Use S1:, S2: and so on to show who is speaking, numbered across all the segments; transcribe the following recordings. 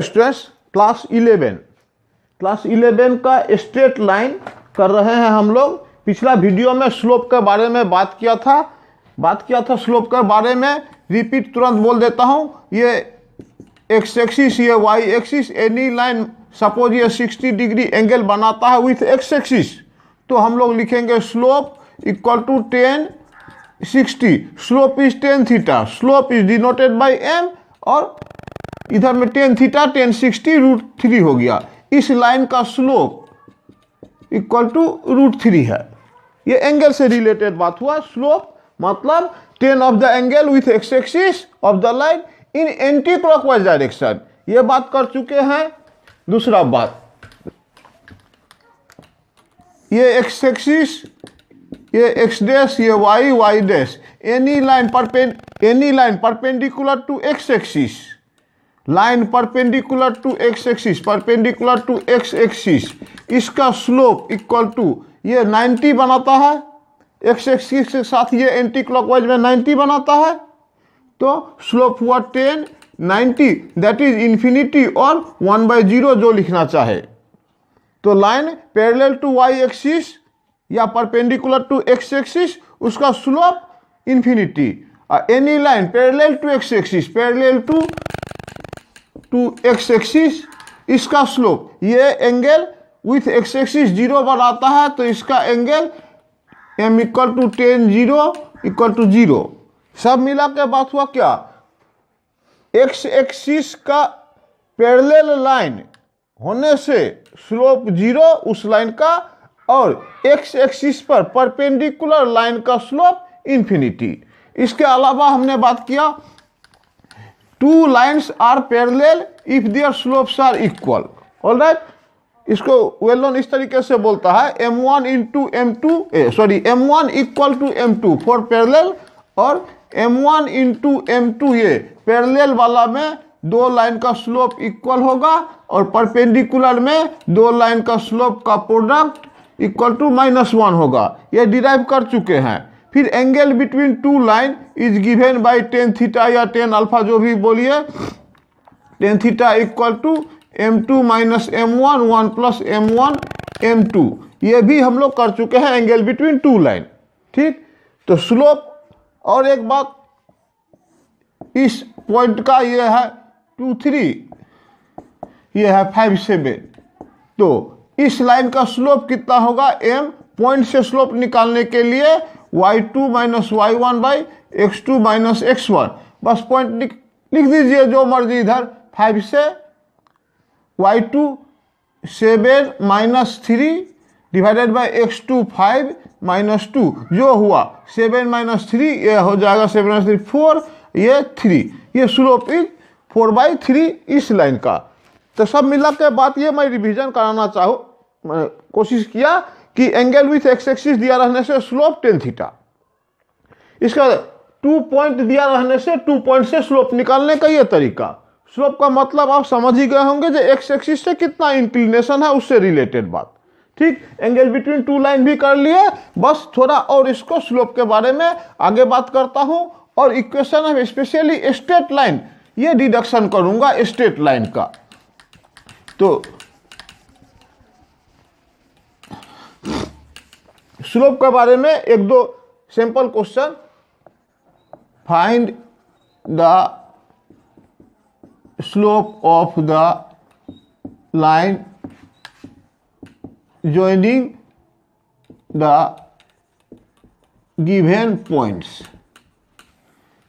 S1: Stress class 11 का straight line कर रहे हैं हम लोग। पिछला वीडियो में स्लोप के बारे में बात किया था स्लोप के बारे में। रिपीट तुरंत बोल देता हूं। ये एक्स एक्सिस, ये Y axis, any line suppose ये 60 डिग्री एंगल बनाता है विथ एक्स एक्सिस, तो हम लोग लिखेंगे slope equal to 10 60। Slope is 10 थीटा, slope is denoted by M, और इधर में 10 थीटा 10 60 √3 हो गया। इस लाइन का स्लोप इक्वल टू √3 है। ये एंगल से रिलेटेड बात हुआ। स्लोप मतलब 10 of the angle with x axis of the line in anti clockwise direction. ये बात कर चुके हैं। दूसरा बात, ये एक्स एक्सिस, ये एक्स डैश, ये Y dash, any line perpendicular to X axis, line perpendicular to X axis, इसका स्लोप इक्वल टू ये 90 बनाता है। एक्स एक्सिस के साथ ये एंटी क्लॉकवाइज में 90 बनाता है, तो स्लोप हुआ 10 90, दैट इज इन्फिनिटी और 1/0 जो लिखना चाहे। तो line parallel to Y axis या परपेंडिकुलर टू एक्स एक्सिस, उसका slope infinity. Any line parallel to X axis, parallel to X axis, इसका स्लोप, ये एंगल विथ एक्स एक्सिस 0 बनाता है, तो इसका angle m equal to 10 0 equal to 0। सब मिला के बात हुआ क्या, एक्स एक्सिस का पैरेलल लाइन होने से स्लोप 0 उस लाइन का, और एक्स एक्सिस पर परपेंडिकुलर लाइन का स्लोप इन्फिनिटी। इसके अलावा हमने बात किया two lines are parallel if their slopes are equal. Alright, इसको वेल नोन इस तरीके से बोलता है m1 equal to m2 for parallel, और m1 इंटू m2 ये पैरेलल वाला में दो लाइन का स्लोप इक्वल होगा, और परपेंडिकुलर में दो लाइन का स्लोप का प्रोडक्ट इक्वल टू -1 होगा। ये डिराइव कर चुके हैं। फिर angle between two line is given by 10 थीटा या 10 अल्फा, जो भी बोलिए, 10 थीटा equal to m2 minus m1 1 plus m1 m2। ये भी हम लोग कर चुके हैं एंगल बिटवीन टू लाइन। ठीक, तो स्लोप, और एक बात इस पॉइंट का ये है 2 3, ये है 5 7, तो इस लाइन का स्लोप कितना होगा m। पॉइंट से स्लोप निकालने के लिए y2 minus y1 by x2 minus x1, बस पॉइंट लिख दीजिए जो मर्जी इधर। 5 से y2 7 minus 3 divided by x2 5 minus 2, जो हुआ 7 माइनस 3, ये हो जाएगा 7 माइनस 3 4, ये 3, ये स्लोप इज 4/3 इस लाइन का। तो सब मिला के बात ये मैं रिवीजन कराना कोशिश किया कि एंगल विथ एक्स एक्सिस दिया रहने से स्लोप 10 थीटा, इसका 2 पॉइंट दिया रहने से 2 पॉइंट से स्लोप निकालने का ये तरीका। स्लोप का मतलब आप समझ ही गए होंगे, जो एक्स एक्सिस से कितना इंक्लिनेशन है उससे रिलेटेड बात। ठीक, एंगल बिटवीन टू लाइन भी कर लिए, बस थोड़ा और इसको स्लोप के बारे में आगे बात करता हूं, और इक्वेशन है स्पेशली स्ट्रेट लाइन, ये डिडक्शन करूंगा स्ट्रेट लाइन का। तो स्लोप के बारे में एक दो simple question. Find the slope of the line joining the given points।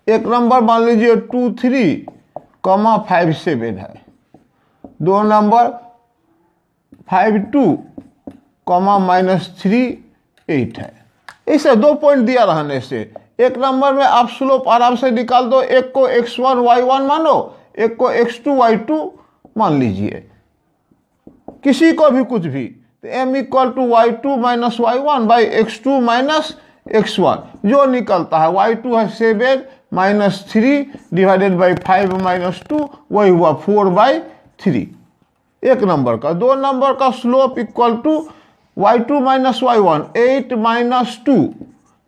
S1: एक नंबर मान लीजिए 2 3, 5 7 है। दो नंबर 5 2, -3 8 है। इसे 2 पॉइंट दिया रहने से एक नंबर में आप स्लोप आराम से निकाल दो। एक को x1 y1 मानो, एक को x2 y2 मान लीजिए, किसी को भी कुछ भी। तो m equal to y2 minus y1 by x2 minus x1, जो निकलता है y2 है 7 माइनस 3 डिवाइडेड बाई 5 माइनस 2, वही हुआ 4/3 एक नंबर का। दो नंबर का slope equal to y2 minus y1 8 minus 2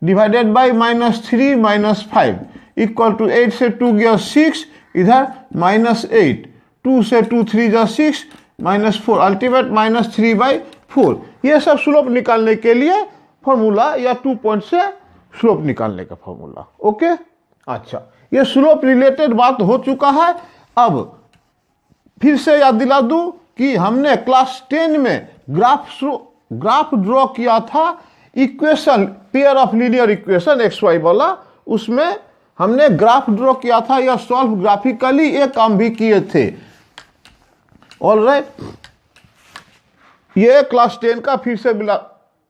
S1: divided by -3 minus 5 equal to 8 से 2 गया 6, इधर -8, 2 से 2 3 जा 6 -4 अल्टीमेट -3/4। ये सब स्लोप निकालने के लिए फॉर्मूला या 2 पॉइंट से स्लोप निकालने का फॉर्मूला। ओके, अच्छा, ये स्लोप रिलेटेड बात हो चुका है। अब फिर से याद दिला दूं कि हमने क्लास 10 में ग्राफ ड्रॉ किया था, equation pair of linear equation X Y वाला, उसमें हमने ग्राफ ड्रॉ किया था या सॉल्व ग्राफिकली, ये काम भी किए थे। ऑलराइट, ये क्लास 10 का फिर से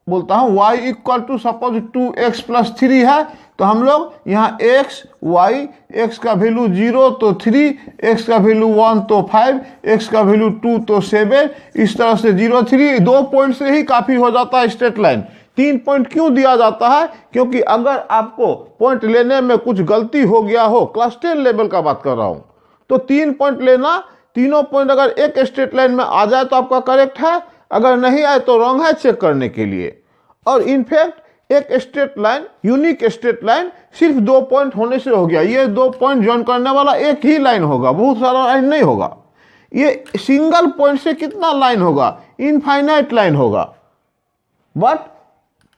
S1: बोलता हूं। y equal to suppose 2x + 3 है, तो हम लोग यहाँ x y, x का वैल्यू 0 तो 3, x का वैल्यू 1 तो 5, x का वैल्यू 2 तो 7, इस तरह से 0 3, 2 पॉइंट से ही काफ़ी हो जाता है स्ट्रेट लाइन। 3 पॉइंट क्यों दिया जाता है? क्योंकि अगर आपको पॉइंट लेने में कुछ गलती हो गया हो, क्लास 10 लेवल का बात कर रहा हूँ, तो 3 पॉइंट लेना, तीनों पॉइंट अगर एक स्ट्रेट लाइन में आ जाए तो आपका करेक्ट है, अगर नहीं आए तो रॉन्ग है, चेक करने के लिए। और इनफैक्ट एक straight line, unique straight line सिर्फ 2 पॉइंट होने से हो गया। ये 2 पॉइंट ज्वाइन करने वाला एक ही लाइन होगा, बहुत सारा लाइन नहीं होगा। ये सिंगल पॉइंट से कितना लाइन होगा? इनफाइनाइट लाइन होगा। बट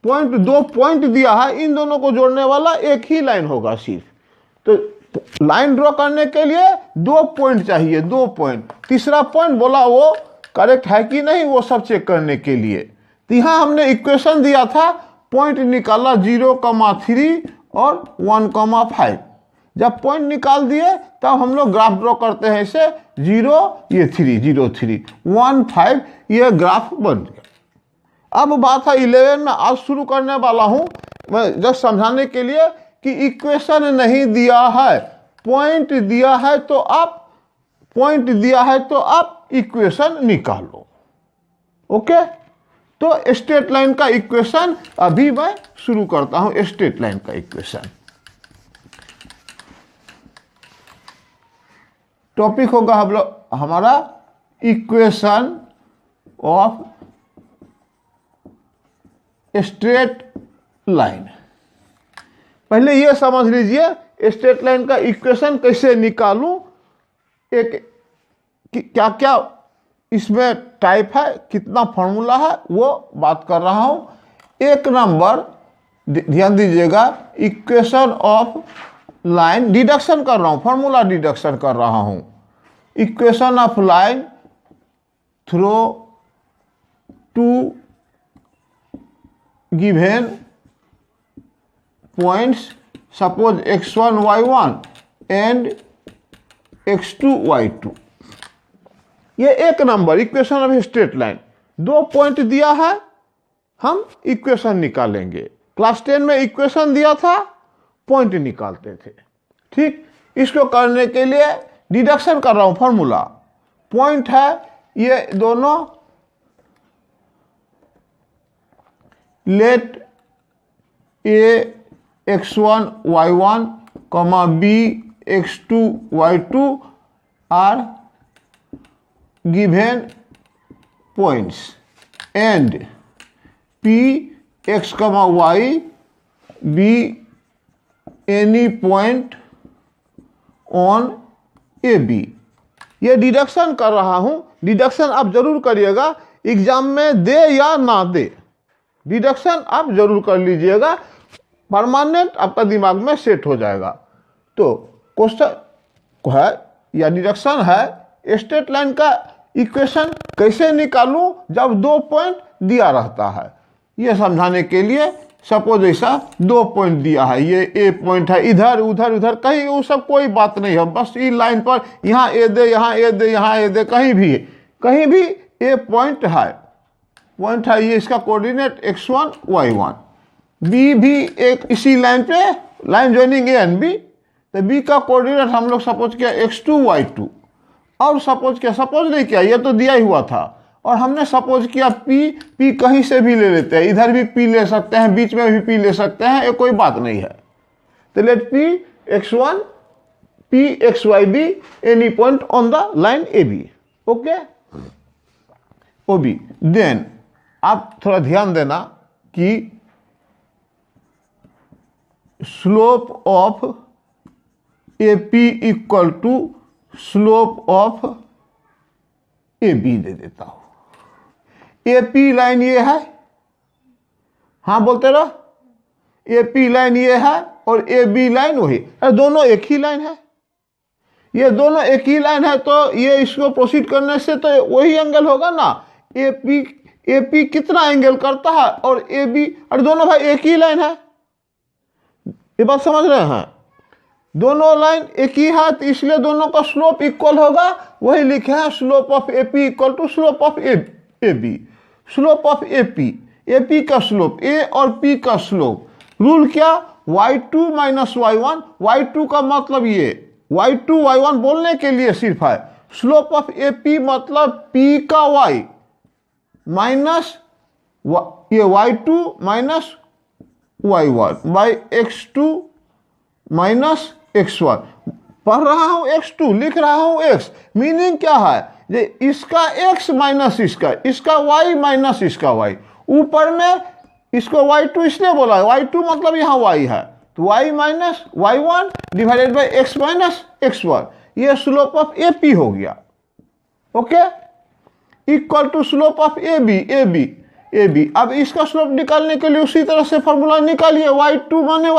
S1: पॉइंट 2 पॉइंट दिया है, इन दोनों को जोड़ने वाला एक ही लाइन होगा सिर्फ। तो लाइन ड्रॉ करने के लिए 2 पॉइंट चाहिए, 2 पॉइंट। तीसरा पॉइंट बोला वो करेक्ट है कि नहीं, वो सब चेक करने के लिए। तो यहाँ हमने इक्वेशन दिया था, पॉइंट निकाला 0,3 और 1,5। जब पॉइंट निकाल दिए तब हम लोग ग्राफ ड्रॉ करते हैं, इसे 0 ये 3 0 3 1 5, ये ग्राफ बन गया। अब बात है 11 में आज शुरू करने वाला हूँ मैं, जस्ट समझाने के लिए कि इक्वेशन नहीं दिया है, पॉइंट दिया है, तो आप इक्वेशन निकालो। ओके, तो स्ट्रेट लाइन का इक्वेशन अभी मैं शुरू करता हूं। स्ट्रेट लाइन का इक्वेशन टॉपिक होगा हम लोग हमारा इक्वेशन ऑफ स्ट्रेट लाइन। पहले यह समझ लीजिए स्ट्रेट लाइन का इक्वेशन कैसे निकालूं, एक क्या क्या इसमें टाइप है, कितना फॉर्मूला है, वो बात कर रहा हूं। एक नंबर ध्यान दीजिएगा, इक्वेशन ऑफ लाइन डिडक्शन कर रहा हूं, फॉर्मूला डिडक्शन कर रहा हूं। Equation of line through two given points, suppose x1 y1 and x2 y2। ये एक number equation of straight line, 2 point दिया है, हम इक्वेशन निकालेंगे। क्लास 10 में इक्वेशन दिया था, पॉइंट निकालते थे। ठीक, इसको करने के लिए डिडक्शन कर रहा हूं, फॉर्मूला। पॉइंट है ये दोनों, let A x1 y1 b x2 y2 are given points and p x, y be any point on AB। ये डिडक्शन कर रहा हूं, डिडक्शन आप जरूर करिएगा, एग्जाम में दे या ना दे, डिडक्शन आप जरूर कर लीजिएगा, परमानेंट आपका दिमाग में सेट हो जाएगा। तो क्वेश्चन है या डिडक्शन है, स्ट्रेट लाइन का इक्वेशन कैसे निकालूं जब 2 पॉइंट दिया रहता है, ये समझाने के लिए। सपोज ऐसा 2 पॉइंट दिया है, ये ए पॉइंट है, इधर उधर उधर कहीं वो सब कोई बात नहीं है, बस इस लाइन पर यहाँ ए दे, यहाँ ए दे, यहाँ ए दे, कहीं भी ए पॉइंट है, ये इसका कोऑर्डिनेट x1 y1, बी भी एक इसी लाइन पे, line joining A and B, तो बी का कोऑर्डिनेट हम लोग सपोज किया x2 y2, और सपोज नहीं किया, ये तो दिया ही हुआ था, और हमने सपोज किया पी कहीं से भी ले लेते हैं, इधर भी पी ले सकते हैं, बीच में भी पी ले सकते हैं, ये कोई बात नहीं है। तो let P x1 P X Y be any point on the line A B. Okay, O B. Then आप थोड़ा ध्यान देना कि slope of A P equal to slope of A B दे देता हूं। ए पी लाइन ये है, हाँ बोलते रहो, ए पी लाइन ये है और ए बी लाइन वही, अरे दोनों एक ही लाइन है, ये दोनों एक ही लाइन है, तो ये इसको प्रोसीड करने से तो वही एंगल होगा ना। ए पी कितना एंगल करता है और ए बी, अरे दोनों भाई एक ही लाइन है, ये बात समझ रहे हैं, दोनों लाइन एक ही है, तो इसलिए दोनों का स्लोप इक्वल होगा। वही लिखे हैं slope of A P equal to slope of A B. Slope of A P का स्लोप, ए और पी का स्लोप, रूल क्या, y2 माइनस y1, y2 का मतलब ये y2 y1 बोलने के लिए सिर्फ है, स्लोप ऑफ ए पी मतलब p का y माइनस ये y2 minus y1 by x2 minus x1। पढ़ रहा हूं x2, लिख रहा हूं x, मीनिंग क्या है, ये इसका x माइनस इसका y माइनस इसका y, ऊपर में इसको y2 इसलिए बोला है, y2 मतलब यहाँ y है, तो y minus y1 divided by x minus x1, ये स्लोप ऑफ ए पी हो गया। Okay, equal to slope of A B. अब इसका स्लोप निकालने के लिए उसी तरह से फॉर्मूला निकालिए, y2 माने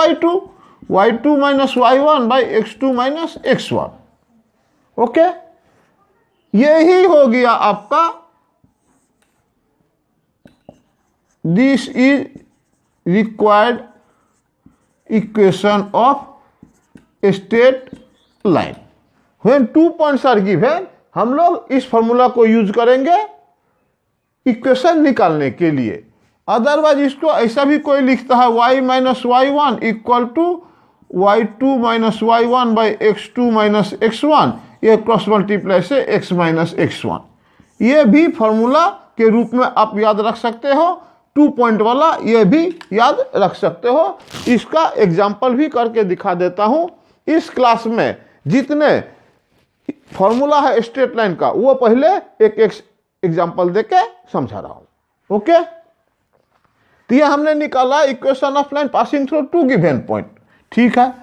S1: y2 minus y1 by x2 minus x1। Okay, यही हो गया आपका, this is required equation of straight line when 2 points are given. हम लोग इस फॉर्मूला को यूज करेंगे इक्वेशन निकालने के लिए, अदरवाइज इसको ऐसा भी कोई लिखता है y minus y1 equal to y2 minus y1 by x2 minus x1, ये क्रॉस मल्टीप्लाई से x माइनस x1, ये भी फॉर्मूला के रूप में आप याद रख सकते हो। 2 पॉइंट वाला ये भी याद रख सकते हो। इसका एग्जाम्पल भी करके दिखा देता हूं। इस क्लास में जितने फॉर्मूला है स्ट्रेट लाइन का, वो पहले एक एग्जाम्पल देके समझा रहा हूं। ओके, तो ये हमने निकाला equation of line passing through 2 given point. ठीक है,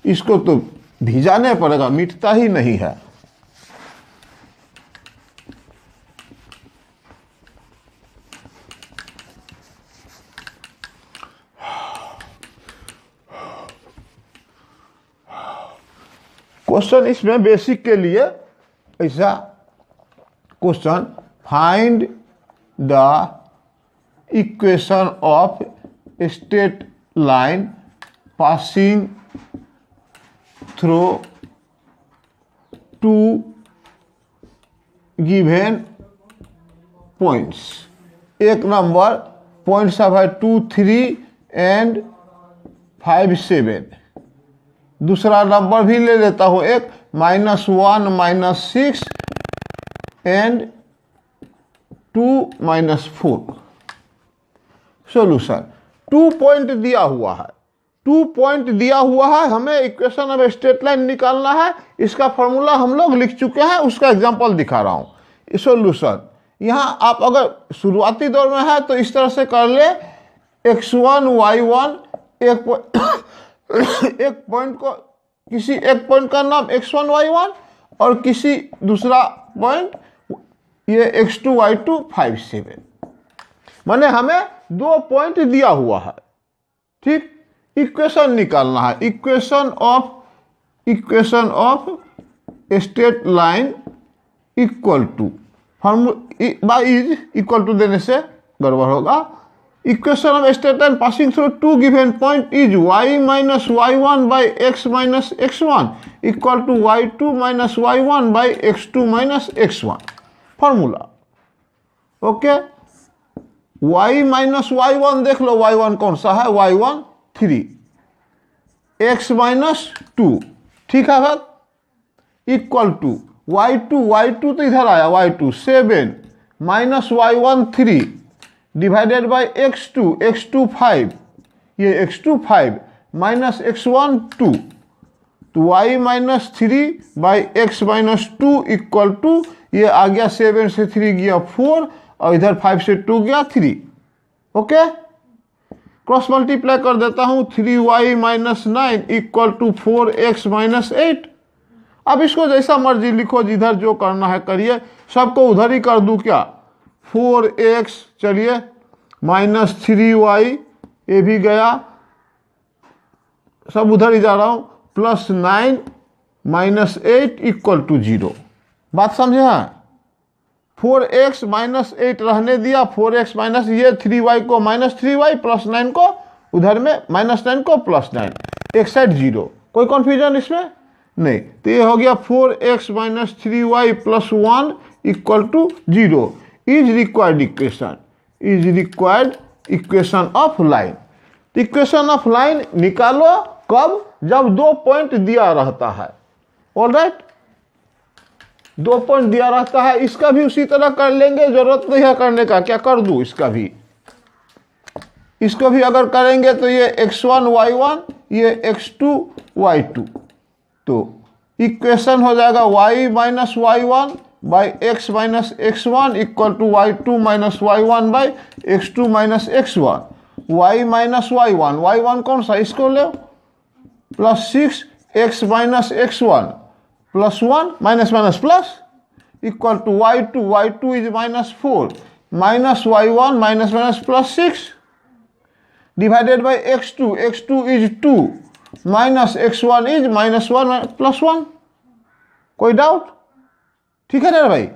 S1: इसको तो भिजाने पड़ेगा, मिटता ही नहीं है। क्वेश्चन इसमें बेसिक के लिए ऐसा question, find the equation of straight line passing through 2 given points. एक नंबर पॉइंट्स है 2, 3 एंड 5, 7। दूसरा नंबर भी ले लेता हूं एक, -1 -6 एंड 2 -4। सॉल्यूशन, 2 पॉइंट दिया हुआ है, 2 पॉइंट दिया हुआ है, हमें इक्वेशन ऑफ स्ट्रेट लाइन निकालना है। इसका फॉर्मूला हम लोग लिख चुके हैं, उसका एग्जांपल दिखा रहा हूं। सॉल्यूशन, यहाँ आप अगर शुरुआती दौर में है तो इस तरह से कर ले, x1 y1, एक पॉइंट को, किसी एक पॉइंट का नाम x1 y1 और किसी दूसरा पॉइंट ये x2 y2 5 7, माने हमें 2 पॉइंट दिया हुआ है। ठीक, इक्वेशन निकालना है, equation of straight line equal to, by is equal to देने से गड़बड़ होगा। Equation of straight line passing through 2 given point is y minus y1 by x minus x1 equal to y2 minus y1 by x2 minus x1। Formula, okay, y minus y1 देख लो, y1 कौन सा है, y1 3, x minus 2, ठीक है बात, equal to y2 तो इधर आया, y2 7 minus y1 3 divided by x2 5, ये x2 5 माइनस x1 2, तो y minus 3 by x minus 2 equal to, ये आ गया 7 से 3 गया 4 और इधर 5 से 2 गया 3। ओके, क्रॉस मल्टीप्लाई कर देता हूं, 3y minus 9 equal to 4x minus 8। अब इसको जैसा मर्जी लिखो, जिधर जो करना है करिए, सबको उधर ही कर दूं क्या, 4x चलिए माइनस 3y, ये भी गया, सब उधर ही जा रहा हूं, प्लस 9 माइनस 8 इक्वल टू 0। बात समझे हैं? 4x माइनस 8 रहने दिया, 4x माइनस ये 3y को माइनस 3y प्लस 9 को उधर में माइनस 9 को प्लस 9, एक साइड 0। कोई कन्फ्यूजन इसमें नहीं। तो ये हो गया 4x minus 3y plus 1 equal to 0 is required equation, is required equation of line. Equation of line निकालो कब, जब 2 पॉइंट दिया रहता है। ऑलराइट, 2 पॉइंट दिया रहता है। इसका भी उसी तरह कर लेंगे, जरूरत नहीं है करने का, क्या कर दूं इसका भी, इसको भी अगर करेंगे तो ये x1 y1, ये x2 y2, तो इक्वेशन हो जाएगा y minus y1 by x minus x1 equal to y2 minus y1 by x2 minus x1। y minus y1, y1 कौन सा, इसको ले, plus 6 x minus x1 plus 1 minus minus plus equal to y2, y2 is minus 4 minus y1 minus minus plus 6 divided by x2, x2 is 2 minus x1 is minus 1 plus 1। कोई doubt? ठीक है ना भाई,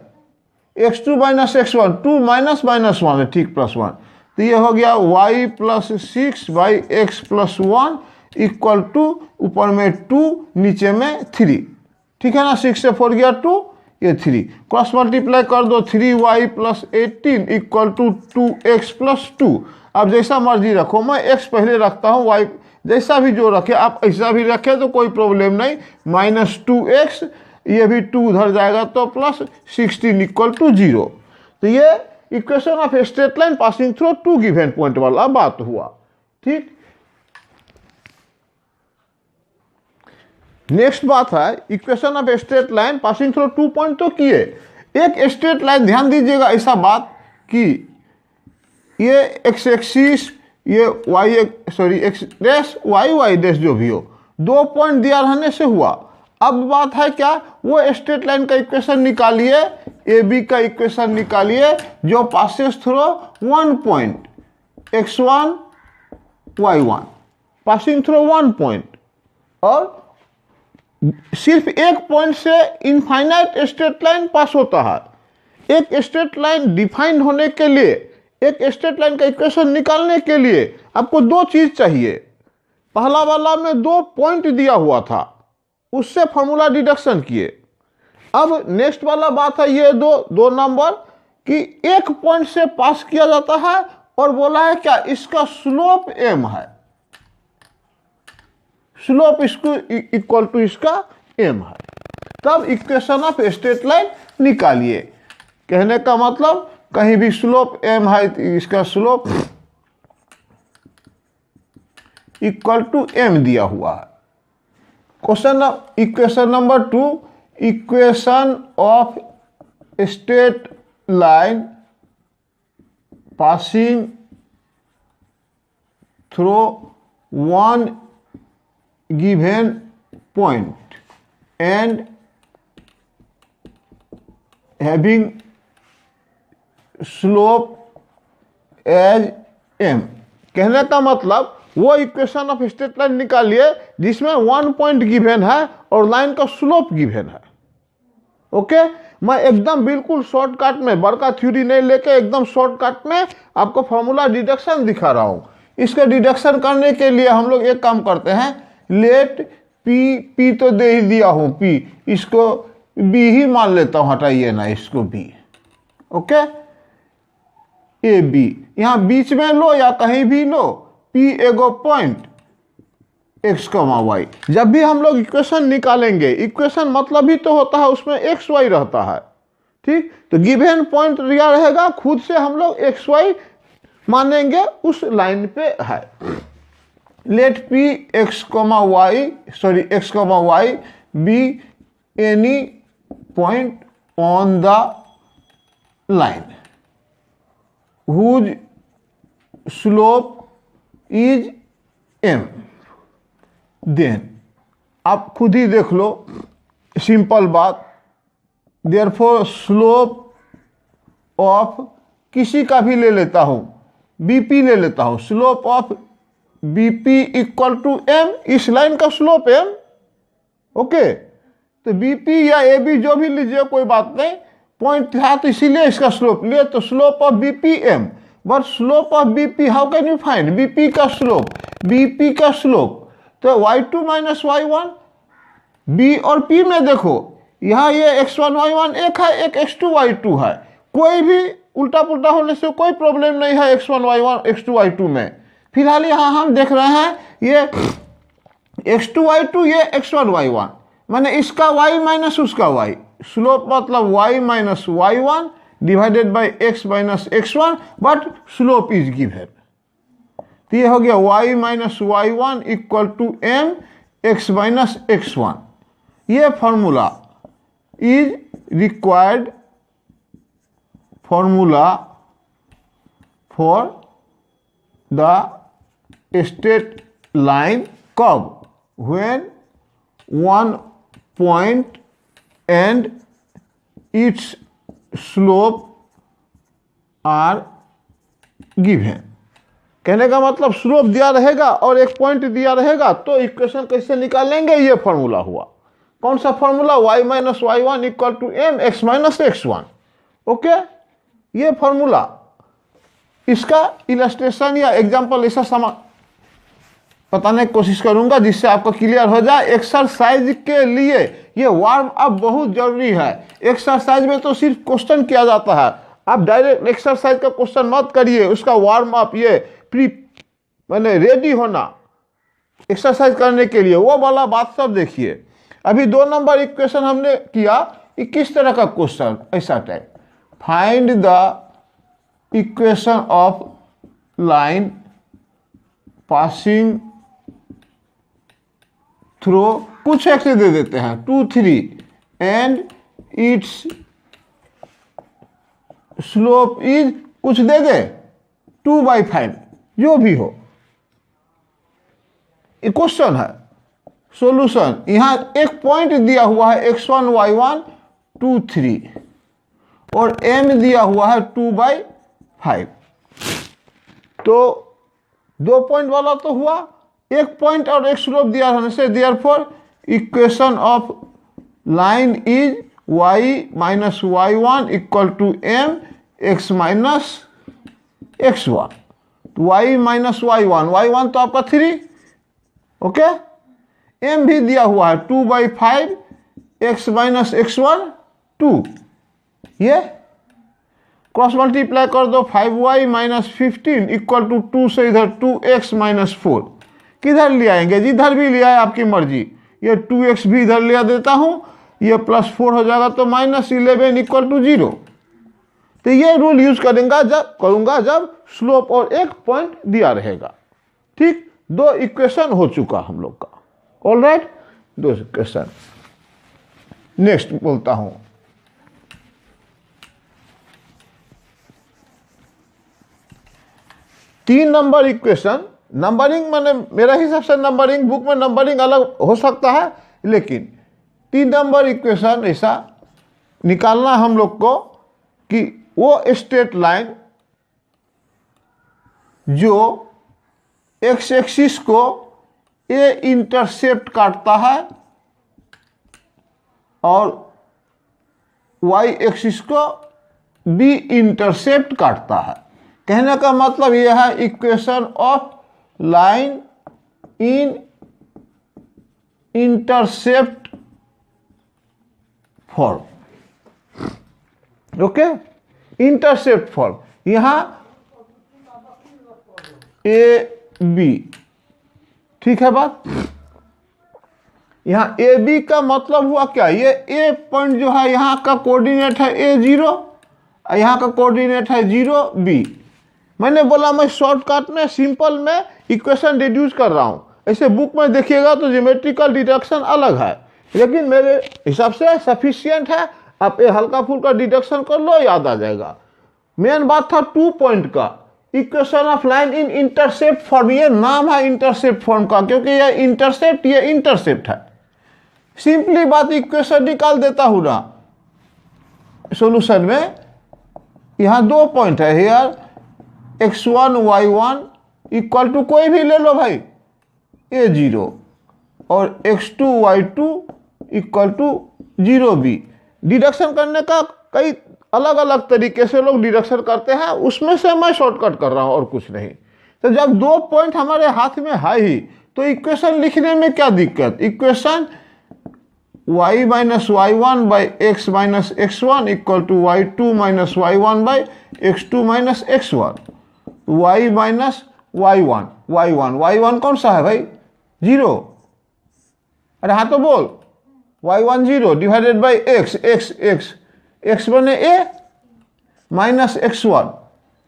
S1: x2 minus x1, 2 minus minus 1 है, ठीक, plus 1। तो ये हो गया y plus 6 by x plus 1 equal to ऊपर में 2 नीचे में 3, ठीक है ना, 6 से 4 गया 2, ये 3, क्रॉस मल्टीप्लाई कर दो, 3y plus 18 equal to 2x plus 2। अब जैसा मर्जी रखो, मैं x पहले रखता हूँ, y जैसा भी जो रखे आप ऐसा भी रखे तो कोई प्रॉब्लम नहीं, माइनस 2x, ये भी 2 उधर जाएगा तो प्लस 16 इक्वल टू 0। तो ये equation of straight line passing through 2 given point वाला बात हुआ। ठीक, नेक्स्ट बात है equation of straight line passing through 2 point. तो किए एक स्ट्रेट लाइन, ध्यान दीजिएगा ऐसा बात कि ये एक्स एक्सिस, ये Y, sorry X dash Y, Y dash जो भी हो, 2 पॉइंट दिया रहने से हुआ। अब बात है क्या, वो स्ट्रेट लाइन का इक्वेशन निकालिए, ए बी का इक्वेशन निकालिए जो passes through 1 point, x1 y1 passing through 1 point, और सिर्फ एक पॉइंट से इनफाइनाइट स्ट्रेट लाइन पास होता है। एक स्ट्रेट लाइन डिफाइंड होने के लिए, एक स्ट्रेट लाइन का इक्वेशन निकालने के लिए आपको 2 चीज चाहिए। पहला वाला में 2 पॉइंट दिया हुआ था, उससे फॉर्मूला डिडक्शन किए। अब नेक्स्ट वाला बात है ये दो नंबर कि एक पॉइंट से पास किया जाता है और बोला है क्या, इसका स्लोप m है, स्लोप इसको इक्वल टू इसका m है। तब इक्वेशन ऑफ स्ट्रेट लाइन निकालिए। कहने का मतलब कहीं भी स्लोप m है तो इसका स्लोप इक्वल टू m दिया हुआ है। Question equation number 2, equation of straight line passing through 1 given point and having slope as m। कहने का मतलब वो इक्वेशन ऑफ स्ट्रेट लाइन निकालिए जिसमें 1 पॉइंट गिवन है और लाइन का स्लोप गिवन है। ओके, मैं एकदम बिल्कुल शॉर्टकट में, बड़का थ्योरी नहीं लेके एकदम शॉर्टकट में आपको फॉर्मूला डिडक्शन दिखा रहा हूं। इसके डिडक्शन करने के लिए हम लोग एक काम करते हैं, लेट पी तो दे ही दिया हूं, पी, इसको बी ही मान लेता हूं, हटाइए ना इसको बी। ओके, ए बी यहां बीच में लो या कहीं भी लो, पी एगो पॉइंट एक्स कमा वाई। जब भी हम लोग इक्वेशन निकालेंगे, इक्वेशन मतलब ही तो होता है उसमें एक्स वाई रहता है। ठीक, तो गिवन पॉइंट दिया रहेगा, खुद से हम लोग एक्स वाई मानेंगे उस लाइन पे है। Let P X comma Y, sorry X comma Y be any point on the line whose slope is M. Then आप खुद ही देख लो, सिंपल बात। देयरफॉर स्लोप ऑफ किसी का भी ले लेता हूँ, बीपी ले लेता हूँ, slope of BP equal to M, इस लाइन का स्लोप एम। ओके, तो बीपी या एबी जो भी लीजिए कोई बात नहीं, पॉइंट था तो इसीलिए इसका स्लोप लिए, तो slope of BP M. But slope of BP how can you find? BP का स्लोप, बीपी का स्लोप तो y2 माइनस y1। बी और पी में देखो, यहाँ ये x1 y1 एक है, एक x2 y2 है, कोई भी उल्टा पुल्टा होने से कोई प्रॉब्लम नहीं है x1 y1 x2 y2 में। फिलहाल यहाँ हम देख रहे हैं ये x2 y2, ये x1 y1, माने इसका y माइनस उसका y, स्लोप मतलब y minus y1 divided by x minus x1, but slope is given. तो ये हो गया y minus y1 equal to m x minus x1। ये formula is required formula for the straight line कब, when one point and its slope are given। कहने का मतलब slope दिया रहेगा और एक पॉइंट दिया रहेगा, तो इक्वेशन कैसे निकालेंगे? ये फॉर्मूला हुआ। कौन सा formula? y minus y1 equal to M x minus x1। Okay, ये फॉर्मूला, इसका इलस्ट्रेशन या एग्जांपल ऐसा बताने की कोशिश करूंगा जिससे आपको क्लियर हो जाए। एक्सरसाइज के लिए ये वार्म अप बहुत जरूरी है। एक्सरसाइज में तो सिर्फ क्वेश्चन किया जाता है, आप डायरेक्ट एक्सरसाइज का क्वेश्चन मत करिए, उसका वार्म अप, ये प्री मैंने रेडी होना एक्सरसाइज करने के लिए, वो वाला बात सब देखिए। अभी 2 नंबर इक्वेशन हमने किया, कि किस तरह का क्वेश्चन, ऐसा type, find the equation of line passing throw, कुछ ऐसे दे देते हैं 2 3 एंड इट्स स्लोप इज कुछ दे दे 2/5, जो भी हो। ये क्वेश्चन है। सॉल्यूशन, यहां एक पॉइंट दिया हुआ है x1 y1 2 3 और m दिया हुआ है 2/5। तो 2 पॉइंट वाला तो हुआ, एक पॉइंट और एक स्लोप दिया रहने से therefore equation of line is y minus y1 equal to m x minus x1। तो y माइनस y1 तो आपका 3, ओके, m भी दिया हुआ है 2/5 x माइनस x1 2, ये क्रॉस मल्टीप्लाई कर दो, 5y माइनस 15 इक्वल टू 2 से इधर 2x माइनस 4, किधर ले आएंगे? जिधर भी ले आए आपकी मर्जी। ये 2x भी इधर ले देता हूं, ये +4 हो जाएगा तो -11 इक्वल टू 0। तो ये रूल यूज करूंगा जब स्लोप और एक पॉइंट दिया रहेगा। ठीक, 2 इक्वेशन हो चुका हम लोग का। All right, 2 equation. नेक्स्ट बोलता हूं, तीन नंबर इक्वेशन। नंबरिंग माने मेरा हिसाब से नंबरिंग, बुक में नंबरिंग अलग हो सकता है, लेकिन 3 नंबर इक्वेशन ऐसा निकालना हम लोग को कि वो स्ट्रेट लाइन जो एक्स एक्सिस को ए इंटरसेप्ट काटता है और वाई एक्सिस को बी इंटरसेप्ट काटता है। कहने का मतलब यह है equation of line in intercept form. Okay, intercept form, यहां ए बी, ठीक है बात। यहां ए बी का मतलब हुआ क्या? ये ए पॉइंट जो है यहां का कोऑर्डिनेट है A0, यहां का कोऑर्डिनेट है 0 B। मैंने बोला मैं शॉर्टकट में सिंपल में इक्वेशन रिड्यूस कर रहा हूं। ऐसे बुक में देखिएगा तो ज्योमेट्रिकल डिडक्शन अलग है, लेकिन मेरे हिसाब से सफिशिएंट है। आप ये हल्का फुल्का डिडक्शन कर लो, याद आ जाएगा। मेन बात था 2 पॉइंट का, equation of line in intercept form, ये नाम है इंटरसेप्ट फॉर्म का, क्योंकि ये इंटरसेप्ट है। सिंपली बात इक्वेशन निकाल देता हूं ना सॉल्यूशन में। यहां 2 पॉइंट है, here x1 y1 equal to कोई भी ले लो भाई a0 और x2 y2 equal to 0b। Deduction करने का कई अलग अलग तरीके से लोग डिडक्शन करते हैं, उसमें से मैं शॉर्टकट कर रहा हूं और कुछ नहीं। तो जब 2 पॉइंट हमारे हाथ में है ही, तो इक्वेशन लिखने में क्या दिक्कत। Equation y minus y1 by x minus x1 equal to y2 minus y1 by x2 minus x1। y minus y1 कौन सा है भाई, 0। अरे हाँ तो बोल, y1 0 डिवाइडेड बाई x बने a minus x1,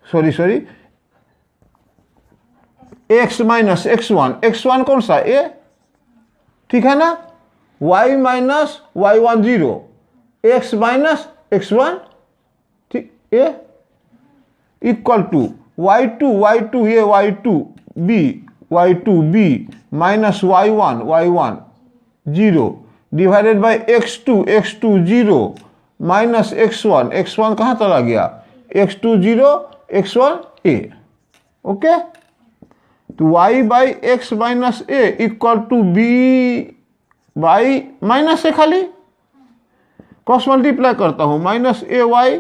S1: sorry x minus x1 कौन सा a, ठीक है ना। y minus y1 0, x minus x1, ठीक, a इक्वल टू y2 ये y2b minus y1 0 divided by x2 0 minus x1 कहाँ चला गया, x2 0 x1 a, ओके। तो y by x minus a equal to b by minus A, खाली cross multiply करता हूं, minus A Y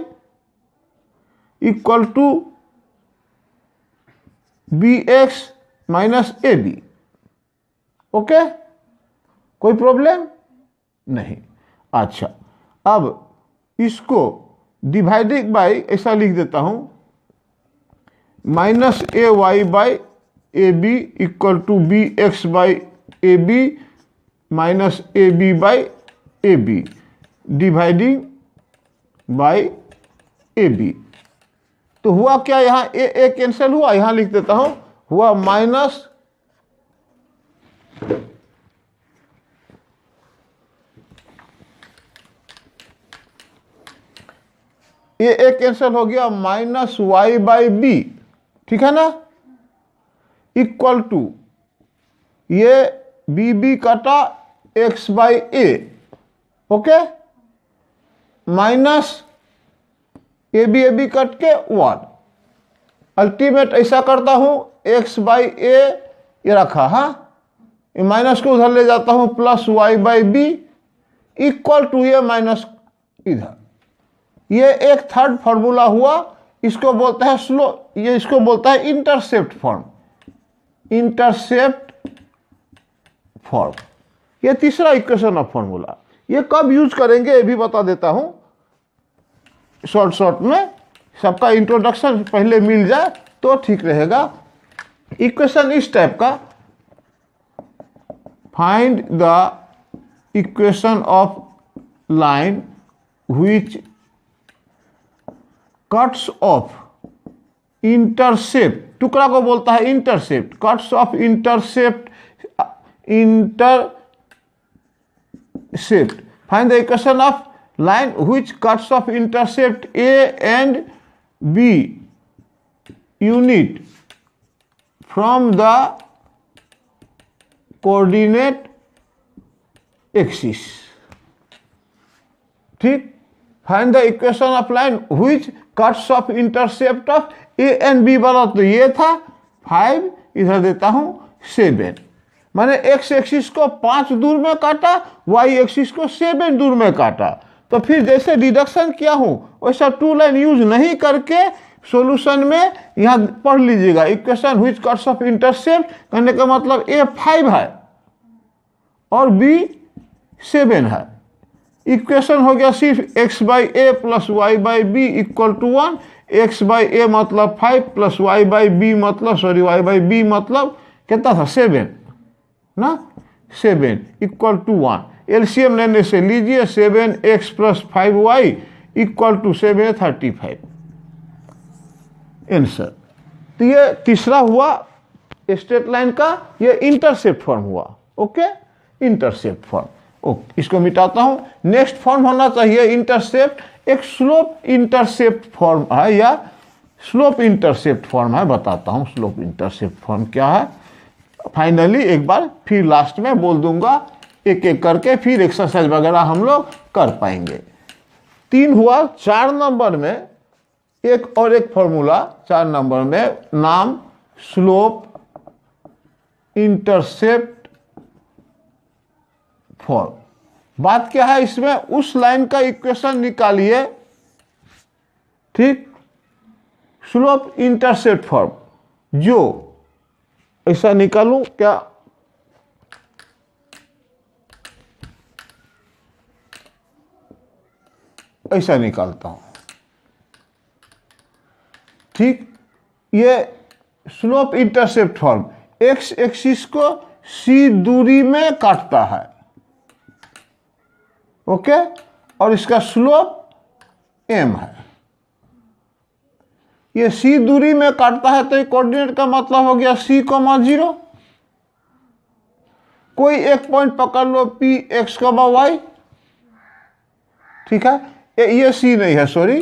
S1: equal to B X minus A B, okay, कोई problem नहीं। अच्छा, अब इसको डिवाइडेड बाई ऐसा लिख देता हूं, minus A Y by A B equal to B X by A B minus A B by A B dividing by A B. तो हुआ क्या, यहां ए कैंसिल हुआ, यहां लिख देता हूं, हुआ माइनस ए कैंसिल हो गया, माइनस वाई बाई बी, ठीक है ना, इक्वल टू ये बी काटा X by A, okay, minus A B cut के 1। अल्टीमेट ऐसा करता हूं, एक्स बाई ए ये रखा, हाँ, ये माइनस को उधर ले जाता हूं, plus Y by B equal to ये माइनस इधर। ये एक थर्ड फॉर्मूला हुआ, इसको बोलता है इसको बोलता है इंटरसेप्ट फॉर्म। ये तीसरा इक्वेशन ऑफ फॉर्मूला। ये कब यूज करेंगे ये भी बता देता हूं शॉर्ट में, सबका इंट्रोडक्शन पहले मिल जाए तो ठीक रहेगा। इक्वेशन इस टाइप का, find the equation of line which cuts of intercept, टुकड़ा को बोलता है intercept, cuts of intercept find the equation of line which cuts off intercept A and B unit from the coordinate axis, ठीक। find the equation of line which cuts off intercept of A and B वाला तो ये था 5, इधर देता हूं 7। मैंने x axis को 5 दूर में काटा, y एक्सिस को 7 दूर में काटा। तो फिर जैसे डिडक्शन किया हूं वैसा 2 लाइन यूज नहीं करके सॉल्यूशन में यहां पढ़ लीजिएगा, equation which cuts of intercept करने का मतलब ए 5 है और बी 7 है। इक्वेशन हो गया सिर्फ x by A plus Y by B equal to 1, x by A मतलब 5 प्लस वाई बाई बी मतलब कितना था 7 ना, 7 इक्वल टू 1। एलसीएम लेने से लीजिए, 7x plus 5y equal to 7 35 answer. तो ये तीसरा हुआ स्ट्रेट लाइन का, ये इंटरसेप्ट फॉर्म हुआ, ओके, इंटरसेप्ट फॉर्म। ओके, इसको मिटाता हूं। नेक्स्ट फॉर्म होना चाहिए इंटरसेप्ट, एक स्लोप इंटरसेप्ट फॉर्म है या स्लोप इंटरसेप्ट फॉर्म है, बताता हूँ स्लोप इंटरसेप्ट फॉर्म क्या है। फाइनली एक बार फिर लास्ट में बोल दूंगा, एक एक करके फिर एक्सरसाइज वगैरह हम लोग कर पाएंगे। 3 हुआ। 4 नंबर में एक और एक फॉर्मूला, 4 नंबर में नाम स्लोप इंटरसेप्ट फॉर्म। बात क्या है इसमें, उस लाइन का इक्वेशन निकालिए, ठीक, स्लोप इंटरसेप्ट फॉर्म, जो ऐसा निकालूं क्या, ऐसा निकालता हूं, ठीक। ये slope intercept form x axis को सी दूरी में काटता है, ओके, और इसका स्लोप एम है। ये सी दूरी में काटता है तो कोऑर्डिनेट का मतलब हो गया सी, 0। कोई एक पॉइंट पकड़ लो पी एक्स, वाई, ठीक है। ये सी नहीं है, सॉरी,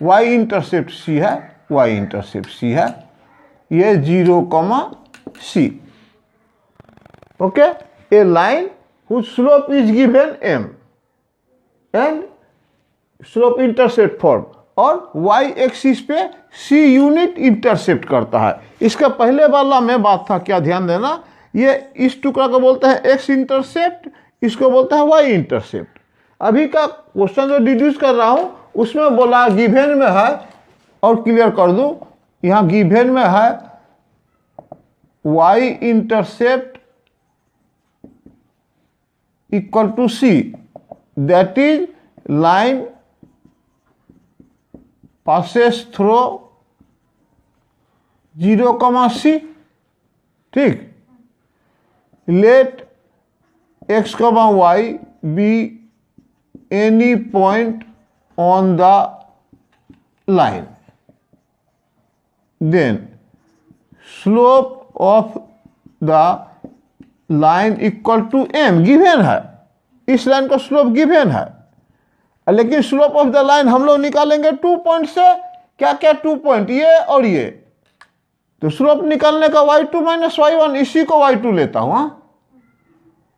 S1: वाई इंटरसेप्ट सी है, वाई इंटरसेप्ट सी है। ये 0, C, okay. A line whose slope is given m and slope intercept form, और y एक्सिस पे c यूनिट इंटरसेप्ट करता है। इसका पहले वाला में बात था, क्या ध्यान देना, ये इस टुकड़ा को बोलते हैं x इंटरसेप्ट, इसको बोलते हैं y इंटरसेप्ट। अभी का क्वेश्चन जो डिड्यूस कर रहा हूं उसमें बोला गिवन में है, और क्लियर कर दूं, यहां गिवन में है y intercept equal to c, that is line passes through 0, c, ठीक। let x, y be any point on the line, then slope of the line equal to m, given है, इस line का slope given है, लेकिन slope of the line हम लोग निकालेंगे 2 point से। क्या क्या 2 पॉइंट, ये और ये, तो स्लोप निकालने का y2 माइनस y1, इसी को y2 लेता हूं,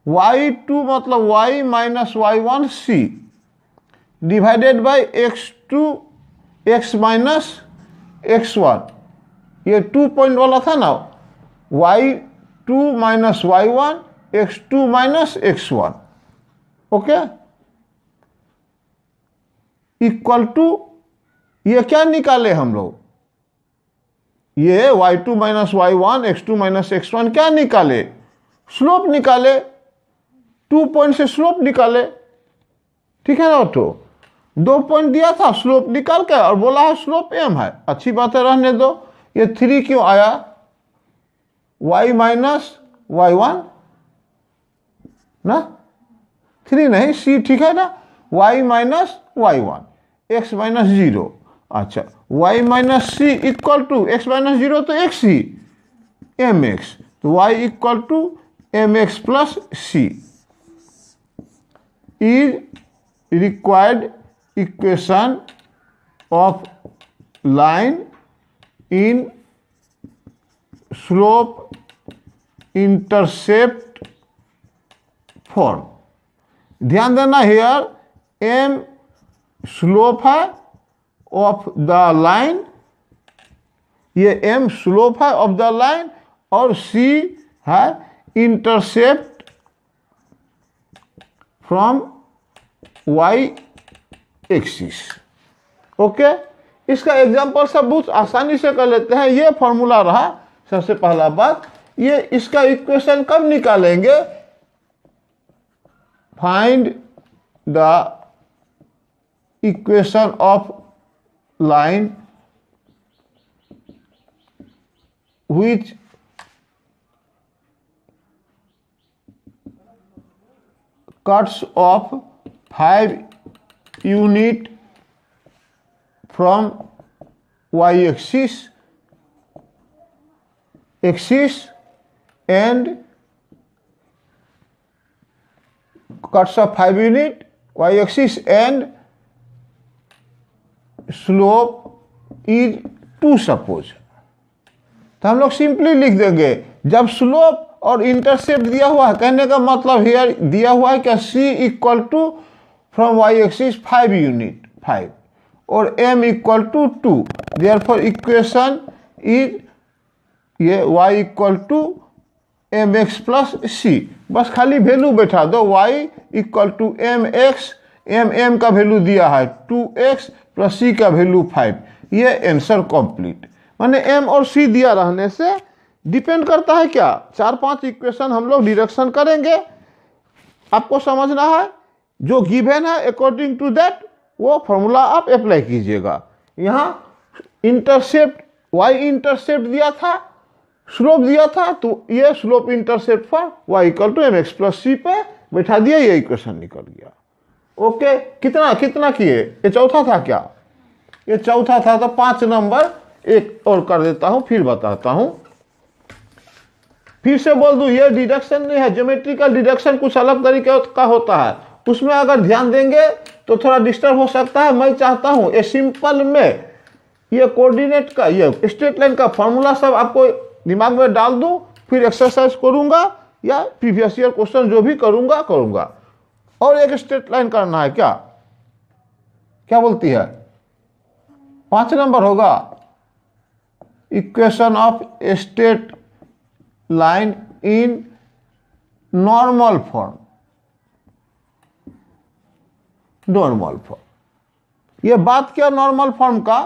S1: y2 मतलब y minus y1 c divided by x2 x minus x1, ये 2 पॉइंट वाला था ना, y2 minus y1 x2 minus x1, okay, equal to, ये क्या निकाले हम लोग, ये y2 minus y1 x2 minus x1 क्या निकाले, स्लोप निकाले, 2 पॉइंट से स्लोप निकाले, ठीक है ना। तो 2 पॉइंट दिया था, स्लोप निकाल के और बोला है स्लोप m है, अच्छी बात है, रहने दो। ये 3 क्यों आया, y माइनस y1 ना, 3 नहीं, c, ठीक है ना, y minus y1 x minus 0, अच्छा, y minus c equal to x minus 0 तो x ही, mx, तो y equal to mx plus c is required equation of line in slope intercept form. ध्यान देना, हियर m स्लोप है of the line, ये m slope है of the line, और c है intercept from y axis, okay. इसका example सब बहुत आसानी से कर लेते हैं। ये फॉर्मूला रहा सबसे पहला बात, ये इसका इक्वेशन कब निकालेंगे, find the equation of line which cuts off 5 unit from y-axis and cuts off 5 unit y-axis and slope is 2 suppose, तो हम लोग सिंपली लिख देंगे जब स्लोप और इंटरसेप्ट दिया हुआ है, कहने का मतलब हियर दिया हुआ है क्या, c equal to from y axis 5 unit 5 और m equal to 2, therefore equation is ये y equal to M X plus C, बस खाली वैल्यू बैठा दो, y equal to M X, M का वैल्यू दिया है 2x प्लस सी का वैल्यू 5, ये आंसर कंप्लीट। माने m और c दिया रहने से डिपेंड करता है क्या, 4-5 इक्वेशन हम लोग डिडक्शन करेंगे, आपको समझना है, जो गिवन है अकॉर्डिंग टू दैट वो फॉर्मूला आप अप्लाई कीजिएगा। यहाँ इंटरसेप्ट y इंटरसेप्ट दिया था, स्लोप दिया था, तो ये slope intercept for y equal to M X plus C पे बैठा दिया, ये इक्वेशन निकल गया। ओके, कितना किए, ये चौथा था क्या, ये चौथा था, तो 5 नंबर एक और कर देता हूं, फिर बताता हूं, फिर से बोल दूं, ये डिडक्शन नहीं है, ज्योमेट्रिकल डिडक्शन कुछ अलग तरीके का होता है, उसमें अगर ध्यान देंगे तो थोड़ा डिस्टर्ब हो सकता है। मैं चाहता हूं ये सिंपल में ये कोऑर्डिनेट का, ये स्ट्रेट लाइन का फॉर्मूला सब आपको दिमाग में डाल दूं, फिर एक्सरसाइज करूंगा या प्रीवियस ईयर क्वेश्चन जो भी करूंगा। और एक स्ट्रेट लाइन करना है, क्या बोलती है, 5 नंबर होगा, equation of straight line in normal form, ये बात क्या नॉर्मल फॉर्म का,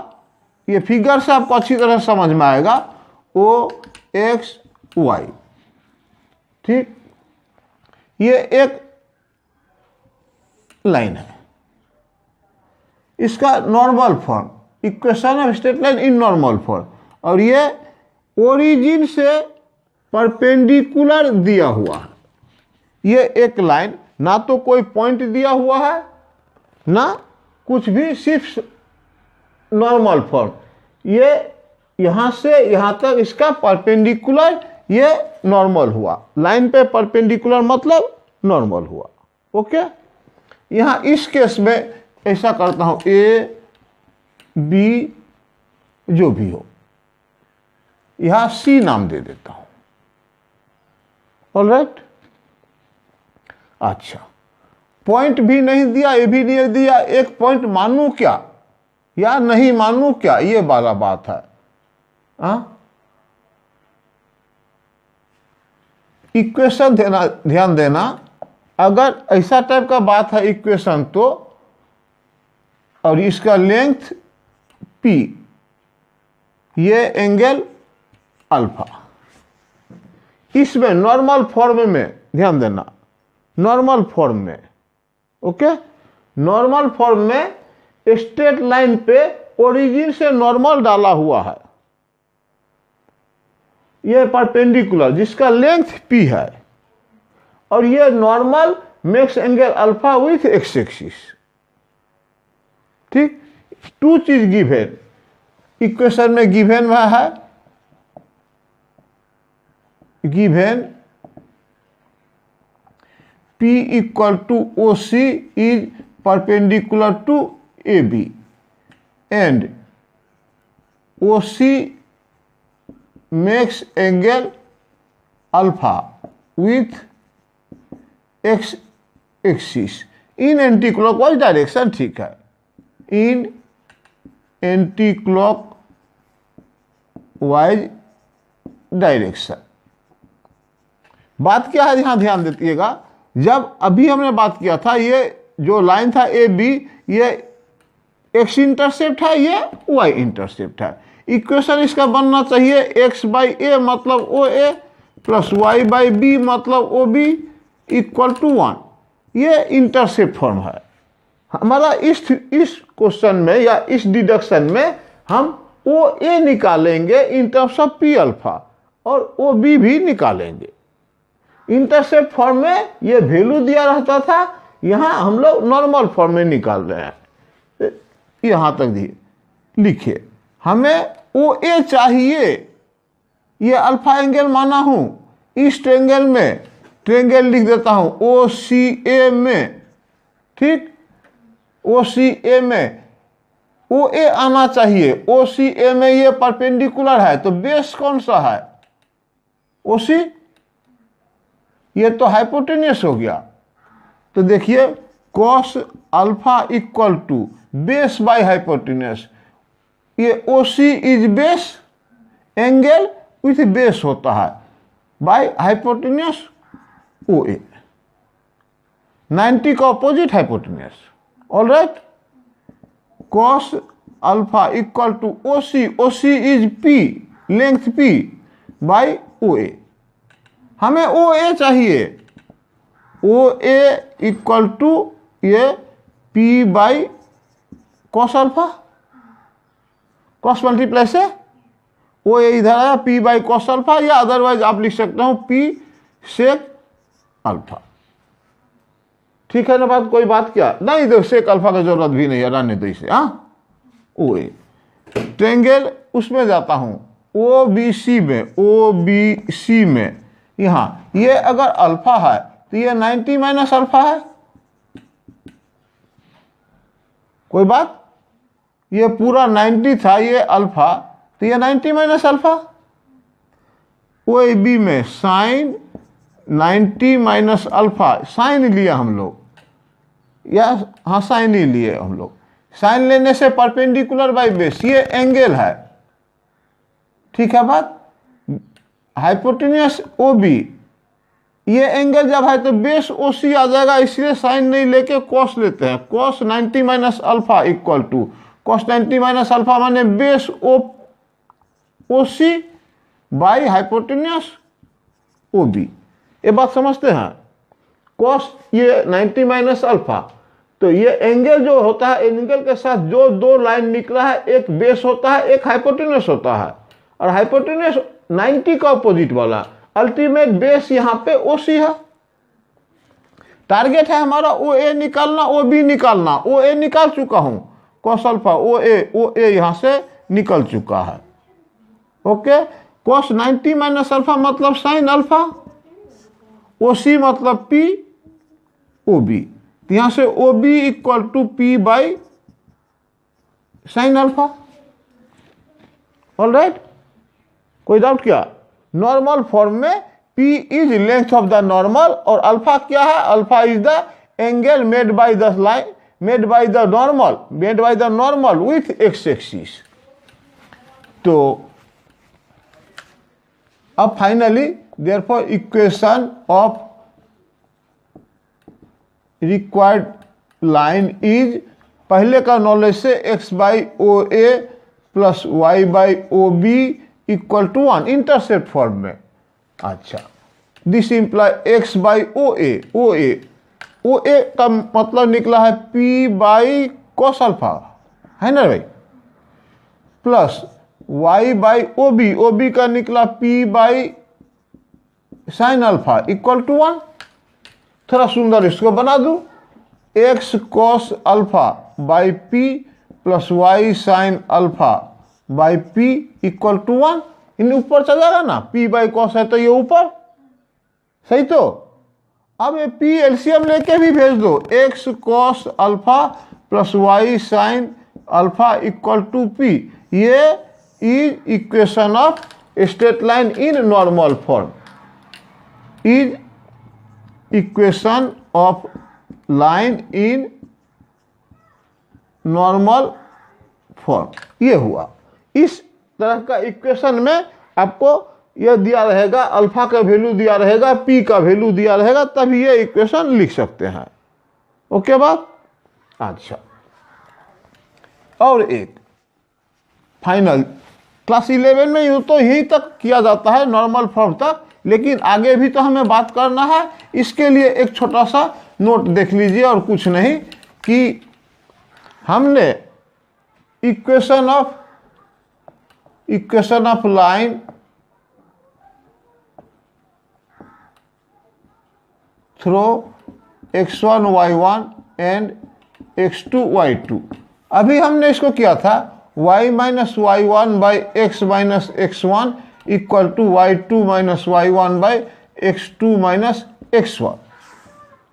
S1: ये फिगर से आपको अच्छी तरह समझ में आएगा, ओ एक्स वाई, ठीक, ये एक लाइन है, इसका normal form, equation of straight line in normal form, और ये ओरिजिन से परपेंडिकुलर दिया हुआ है, ये एक लाइन, ना तो कोई पॉइंट दिया हुआ है ना कुछ भी, सिर्फ नॉर्मल फॉर्म, ये यहां से यहां तक इसका परपेंडिकुलर, ये नॉर्मल हुआ, लाइन पे परपेंडिकुलर मतलब नॉर्मल हुआ। ओके, यहां इस केस में ऐसा करता हूं, ए बी जो भी हो, यहां सी नाम दे देता हूं, ऑलराइट। अच्छा, पॉइंट भी नहीं दिया, ये भी नहीं दिया, एक पॉइंट मानूं क्या या नहीं मानूं क्या, ये वाला बात है। इक्वेशन ध्यान देना, अगर ऐसा टाइप का बात है इक्वेशन तो, और इसका लेंथ p, ये एंगल अल्फा, इसमें नॉर्मल फॉर्म में ध्यान देना, नॉर्मल फॉर्म में, ओके, नॉर्मल फॉर्म में स्ट्रेट लाइन पे ओरिजिन से नॉर्मल डाला हुआ है, ये परपेंडिकुलर जिसका लेंथ p है, और ये normal makes angle alpha with x axis, ठीक। 2 चीज गिवन इक्वेशन में, गिवन में है, given P equal to O C is perpendicular to A B and O C makes angle alpha with x axis in anti clockwise direction, ठीक है, in anti clockwise direction. बात क्या है, यहां ध्यान देतिएगा, जब अभी हमने बात किया था, ये जो लाइन था ए बी, ये एक्स इंटरसेप्ट है, ये वाई इंटरसेप्ट है, इक्वेशन इसका बनना चाहिए एक्स बाई ए मतलब ओ A plus Y by B मतलब ओ बी इक्वल टू 1, ये इंटरसेप्ट फॉर्म है हमारा। इस क्वेश्चन में या इस डिडक्शन में हम ओ ए निकालेंगे in terms of P alpha, और ओ बी भी निकालेंगे। इंटरसेप्ट फॉर्म में ये वैल्यू दिया रहता था, यहां हम लोग नॉर्मल फॉर्म में निकाल रहे हैं, यहां तक दिए लिखिए, हमें ओ ए चाहिए, ये अल्फा एंगल माना हूं, इस ट्रायंगल में ट्रायंगल लिख देता हूं ओ सी ए में, ठीक, ओ सी ए में ओ ए आना चाहिए। ओ सी ए में ये परपेंडिकुलर है, तो बेस कौन सा है? ओ सी। ये तो हाइपोटेन्यूस हो गया। तो देखिए cos alpha equal to base by hypotenuse. ये O C is base, angle with base होता है, बाय हाइपोटेन्यूस ओ ए, 90 का opposite hypotenuse. All right, cos alpha equal to O C. O C is P, length P by O A. हमें O A चाहिए। O A equal to ये P by cos alpha, cos multiply से O A इधर आया, P by cos alpha, या otherwise आप लिख सकते हो पी सेक अल्फा। ठीक है ना बात? कोई बात क्या नहीं? तो सेक अल्फा की जरूरत भी नहीं है, रहने दो इसे। हाँ, ओ ए ट्रेंगल उसमें जाता हूं, ओ बी सी में, ओ बी सी में यहाँ ये अगर अल्फा है तो ये 90 माइनस अल्फा है। कोई बात? ये पूरा 90 था, ये अल्फा, तो ये 90 minus alpha. O A B में साइन 90 माइनस अल्फा, साइन लिया हम लोग, या हाँ साइन ही लिए हम लोग। साइन लेने से परपेंडिकुलर बाई बेस, ये एंगल है। ठीक है बात? हाइपोटेन्यूस ओ बी, ये एंगल जब है तो बेस ओ सी आ जाएगा, इसलिए साइन नहीं लेके कॉस लेते हैं। Cos 90 minus alpha equal to cos 90 minus alpha माने base O C by hypotenuse O B. ये बात समझते हैं? कॉस ये 90 माइनस अल्फा, तो ये एंगल जो होता है, एंगल के साथ जो दो लाइन निकला है, एक बेस होता है, एक हाइपोटेन्यूस होता है। और हाइपोटेन्यूस 90 का अपोजिट वाला, अल्टीमेट बेस यहां पे ओ सी है। टारगेट है हमारा ओ ए निकालना, ओ बी निकालना। ओ ए निकाल चुका हूं, कॉस अल्फा ओ ए यहां से निकल चुका है। ओके, कॉस 90 माइनस अल्फा मतलब साइन अल्फा, ओ सी मतलब पी ओ बी। यहां से O B equal to p by sine alpha. All right, कोई डाउट क्या? नॉर्मल फॉर्म में P is length of the normal, और अल्फा क्या है? Alpha is the angle made by the line, made by the normal with x axis. तो अब finally therefore equation of required line is, पहले का knowledge से X by O A plus Y by O B equal to 1, intercept form में। अच्छा, this imply X by O A का मतलब निकला है पी बाई कॉस अल्फा, है ना भाई, plus Y by O B का निकला p by sine alpha equal to 1। थोड़ा सुंदर इसको बना दूं, x cos alpha by p plus Y sine alpha by p equal to 1। इन ऊपर चल जाएगा ना, पी बाई कॉस है तो ये ऊपर, सही तो। अब ये पी एलसीएम लेके भी भेज दो, X cos alpha plus Y sine alpha equal to P. ये is equation of straight line in normal form, is equation of line in normal form. ये हुआ। इस तरह का इक्वेशन में आपको यह दिया रहेगा, अल्फा का वैल्यू दिया रहेगा, पी का वैल्यू दिया रहेगा, तभी ये इक्वेशन लिख सकते हैं। ओके बात? अच्छा, और एक फाइनल, क्लास 11 में यूँ तो यहीं तक किया जाता है, नॉर्मल फॉर्म तक, लेकिन आगे भी तो हमें बात करना है। इसके लिए एक छोटा सा नोट देख लीजिए, और कुछ नहीं, कि हमने equation of line through x1 y1 and x2 y2, अभी हमने इसको किया था y minus y1 by x minus x1 equal to y2 minus y1 by x2 minus x1।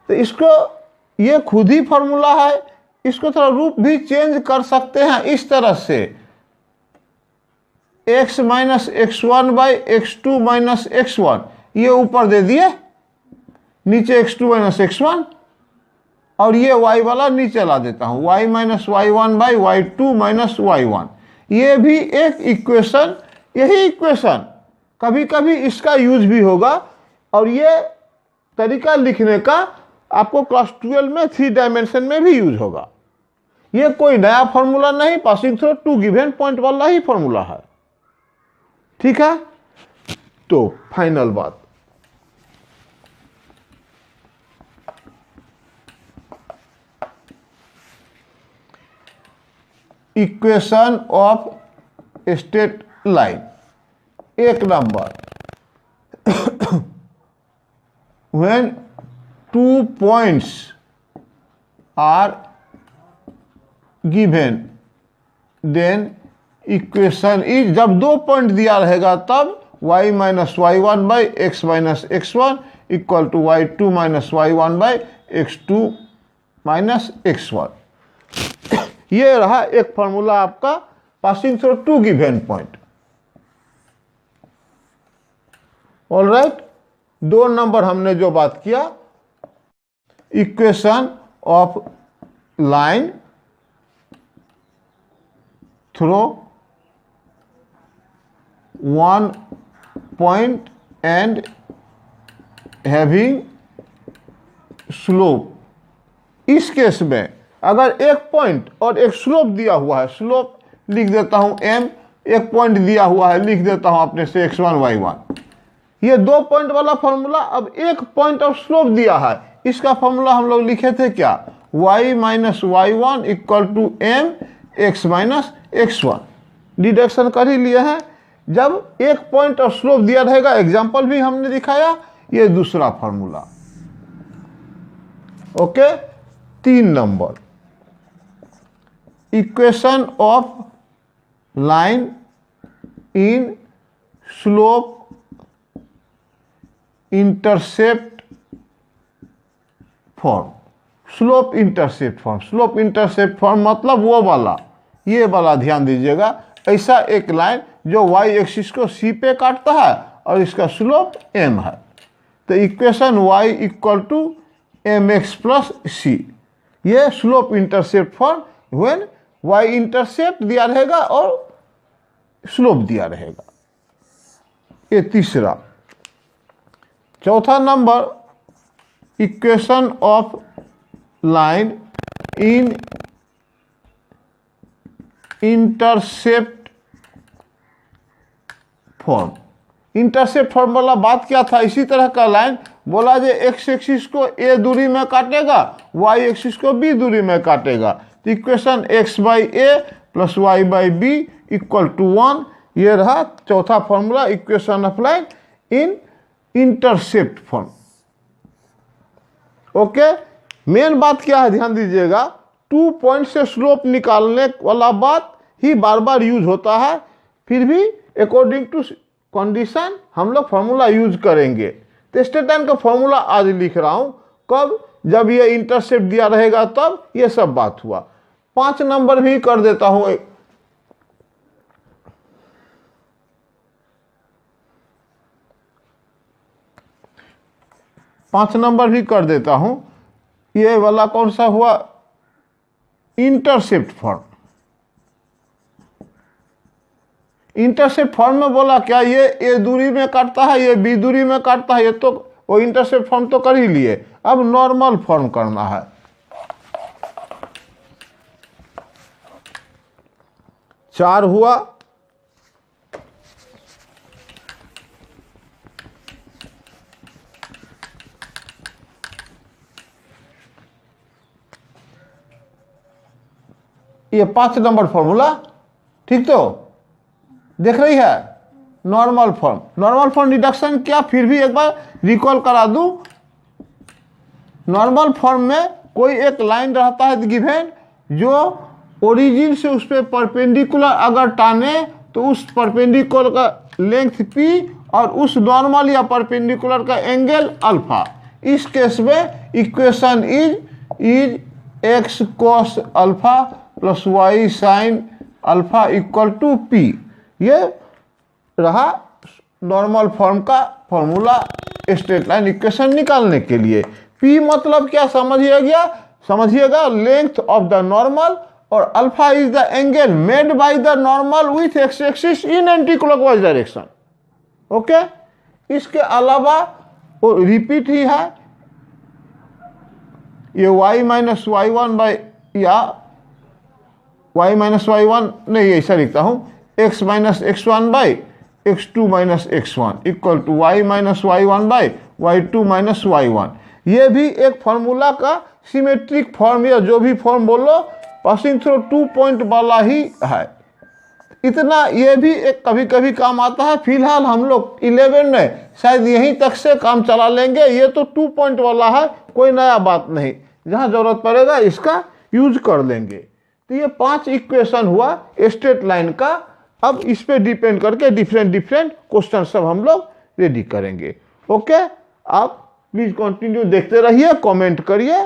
S1: तो इसको ये खुद ही फॉर्मूला है, इसको थोड़ा रूप भी चेंज कर सकते हैं इस तरह से, x minus x1 by x2 minus x1, ये ऊपर दे दिए, नीचे x2 माइनस x1, और ये y वाला नीचे ला देता हूं, y minus y1 by y2 minus y1। ये भी एक इक्वेशन, यही इक्वेशन कभी कभी इसका यूज भी होगा, और ये तरीका लिखने का आपको क्लास 12 में 3 डायमेंशन में भी यूज होगा। ये कोई नया फॉर्मूला नहीं, passing through two given point वाला ही फॉर्मूला है। ठीक है, तो फाइनल बात, इक्वेशन ऑफ स्ट्रेट लाइन। एक number, when 2 points are given then equation is, जब 2 पॉइंट दिया रहेगा तब y minus y1 by x minus x1 equal to y2 minus y1 by x2 minus x1। ये रहा एक फॉर्मूला आपका passing through two given point. All right, 2 number हमने जो बात किया, equation of line through 1 point and having slope. इस case में अगर एक पॉइंट और एक स्लोप दिया हुआ है, स्लोप लिख देता हूं m, एक पॉइंट दिया हुआ है लिख देता हूं अपने से x1 y1। ये 2 पॉइंट वाला फॉर्मूला, अब एक पॉइंट और स्लोप दिया है, इसका फॉर्मूला हम लोग लिखे थे क्या, y minus y1 equal to m x minus x1। Deduction कर ही लिए हैं। जब एक पॉइंट और स्लोप दिया रहेगा, एग्जाम्पल भी हमने दिखाया, ये दूसरा formula. Okay, 3 number, equation of line in slope intercept form. Slope intercept form, slope intercept form मतलब वो वाला, ये वाला ध्यान दीजिएगा, ऐसा एक लाइन जो y एक्सिस को c पे काटता है और इसका स्लोप m है। तो equation y equal to mx plus c, ये slope intercept form when y intercept दिया रहेगा और स्लोप दिया रहेगा। ये तीसरा। चौथा number, equation of line in intercept form. Intercept form वाला बात क्या था, इसी तरह का लाइन बोला जो x एक्सिस को a दूरी में काटेगा, y एक्सिस को b दूरी में काटेगा। तो equation x by A plus y by B equal to 1, ये रहा चौथा formula, equation of line in intercept form. Okay, main बात क्या है ध्यान दीजिएगा, 2 पॉइंट से स्लोप निकालने वाला बात ही बार बार यूज होता है, फिर भी अकॉर्डिंग टू कंडीशन हम लोग फॉर्मूला यूज करेंगे। तो स्ट्रेट लाइन का फॉर्मूला आज लिख रहा हूं, कब, जब ये इंटरसेप्ट दिया रहेगा तब ये सब बात हुआ। 5 नंबर भी कर देता हूं, पांच नंबर भी कर देता हूं। ये वाला कौन सा हुआ, इंटरसेप्ट फॉर्म। इंटरसेप्ट फॉर्म में बोला क्या, ये ए दूरी में काटता है, ये बी दूरी में काटता है, ये तो वो इंटरसेप्ट फॉर्म तो कर ही लिए। अब नॉर्मल फॉर्म करना है। चार हुआ, ये 5 नंबर फॉर्मूला, ठीक तो देख रही है। Normal form, normal form reduction क्या, फिर भी एक बार रिकॉल करा दूं। नॉर्मल फॉर्म में कोई एक लाइन रहता है गिवन, जो ओरिजिन से उस पर परपेंडिकुलर अगर टाने तो उस परपेंडिकुलर का लेंथ p और उस नॉर्मल या परपेंडिकुलर का एंगल अल्फा। इस केस में equation is x cos alpha plus Y sine alpha equal to P. ये रहा नॉर्मल फॉर्म का फॉर्मूला स्ट्रेट लाइन इक्वेशन निकालने के लिए। पी मतलब क्या समझिएगा लेंथ ऑफ द नॉर्मल, और alpha is the angle made by the normal with x axis in anti clockwise direction. Okay, इसके अलावा वो रिपीट ही है, ये y minus y one by, या y माइनस वाई वन नहीं, ऐसा लिखता हूँ, x minus x one by x two minus x one equal to y minus y one by y two minus y one. ये भी एक formula का symmetric form या जो भी फॉर्म बोलो पासिंग थ्रू 2 पॉइंट वाला ही है। इतना ये भी एक कभी कभी काम आता है। फिलहाल हम लोग 11 में शायद यहीं तक से काम चला लेंगे। ये तो 2 पॉइंट वाला है, कोई नया बात नहीं, जहाँ जरूरत पड़ेगा इसका यूज कर लेंगे। तो ये 5 इक्वेशन हुआ स्ट्रेट लाइन का। अब इस पे डिपेंड करके डिफरेंट क्वेश्चन सब हम लोग रेडी करेंगे। ओके, आप प्लीज कंटिन्यू देखते रहिए, कमेंट करिए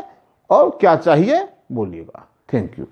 S1: और क्या चाहिए बोलिएगा। Thank you.